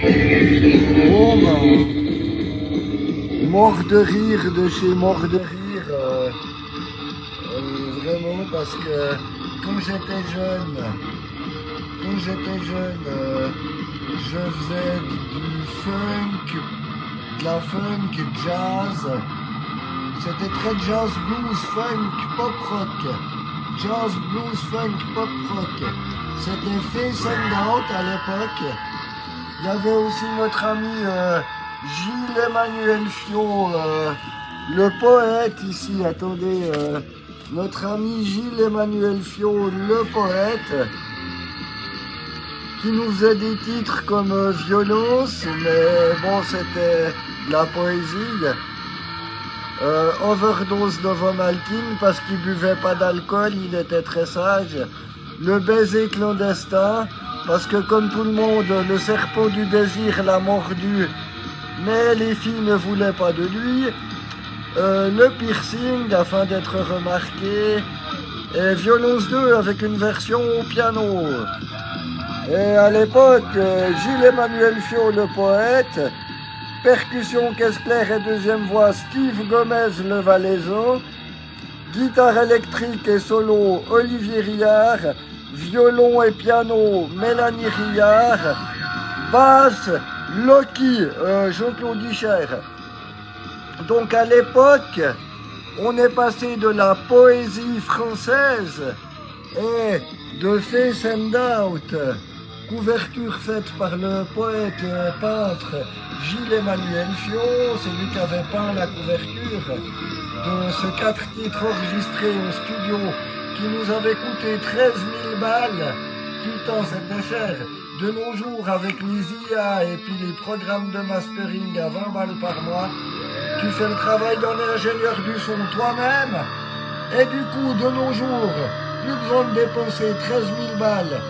Bon, mort de rire de chez mort de rire. Vraiment, parce que quand j'étais jeune, je faisais du funk, de la funk, jazz. C'était très jazz, blues, funk, pop rock. Jazz, blues, funk, pop rock. C'était Face and Out à l'époque. Il y avait aussi notre ami Gilles Emmanuel Fion, le poète ici, attendez, notre ami Gilles Emmanuel Fion, le poète, qui nous faisait des titres comme Violence, mais bon, c'était de la poésie. Overdose de Vomaltine parce qu'il buvait pas d'alcool, il était très sage. Le baiser clandestin, parce que comme tout le monde, le serpent du désir l'a mordu, mais les filles ne voulaient pas de lui. Le piercing, afin d'être remarqué. Et Violence 2 avec une version au piano. Et à l'époque, Gilles Emmanuel Fion, le poète, percussion, caisse claire et deuxième voix, Steve Gomez, le valaisan, guitare électrique et solo, Olivier Riard, violon et piano, Mélanie Riard, basse, Loki, Jean-Claude Dicher. Donc à l'époque, on est passé de la poésie française et de Face and Out, couverture faite par le poète peintre Gilles Emmanuel Fion, c'est lui qui avait peint la couverture de ce 4 titres enregistrés au studio qui nous avait coûté 13 000 balles. Putain, c'était cher. De nos jours, avec les IA et puis les programmes de mastering à 20 balles par mois, tu fais le travail d'un ingénieur du son toi-même. Et du coup, de nos jours, plus besoin de dépenser 13 000 balles.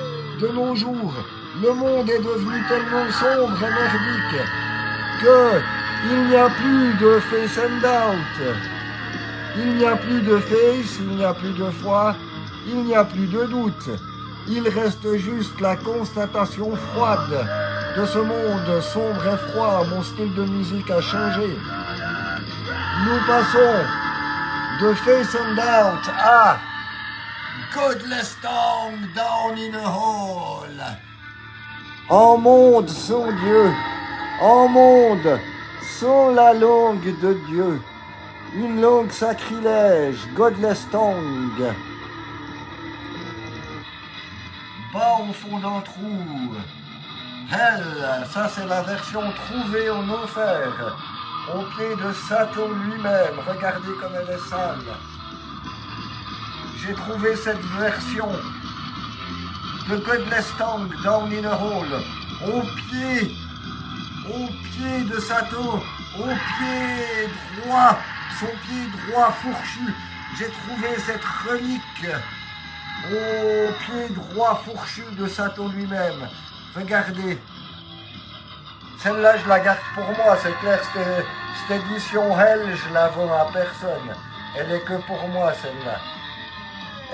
De nos jours, le monde est devenu tellement sombre et merdique qu'il n'y a plus de face and out. Il n'y a plus de face, il n'y a plus de foi, il n'y a plus de doute. Il reste juste la constatation froide de ce monde sombre et froid. Mon style de musique a changé. Nous passons de Face and Out à Godless Tongue Down in a Hole. En monde sans Dieu, en monde sans la langue de Dieu. Une langue sacrilège, Godless Tongue. Bas au fond d'un trou. Hell, ça c'est la version trouvée en enfer. Au pied de Satan lui-même. Regardez comme elle est sale. J'ai trouvé cette version de Godless Tongue Down in a Hole. Au pied de Satan. Au pied droit. Son pied droit fourchu. J'ai trouvé cette relique au pied droit fourchu de Satan lui-même. Regardez. Celle-là, je la garde pour moi. C'est clair, cette édition Hell, je la vends à personne. Elle est que pour moi, celle-là.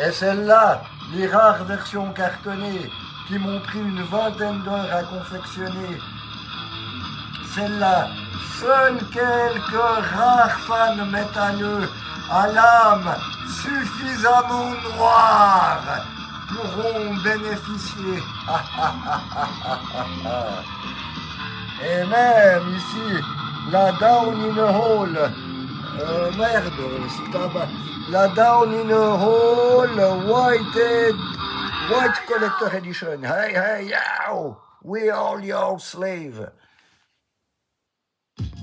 Et celle-là, les rares versions cartonnées qui m'ont pris une vingtaine d'heures à confectionner. Celle-là, seuls quelques rares fans métalleux à l'âme suffisamment noire pourront bénéficier. Et même ici, la Down in a Hole, merde, c'est là-bas. La Down in a Hole White Collector Edition. Hey, hey, yow, we all your slave.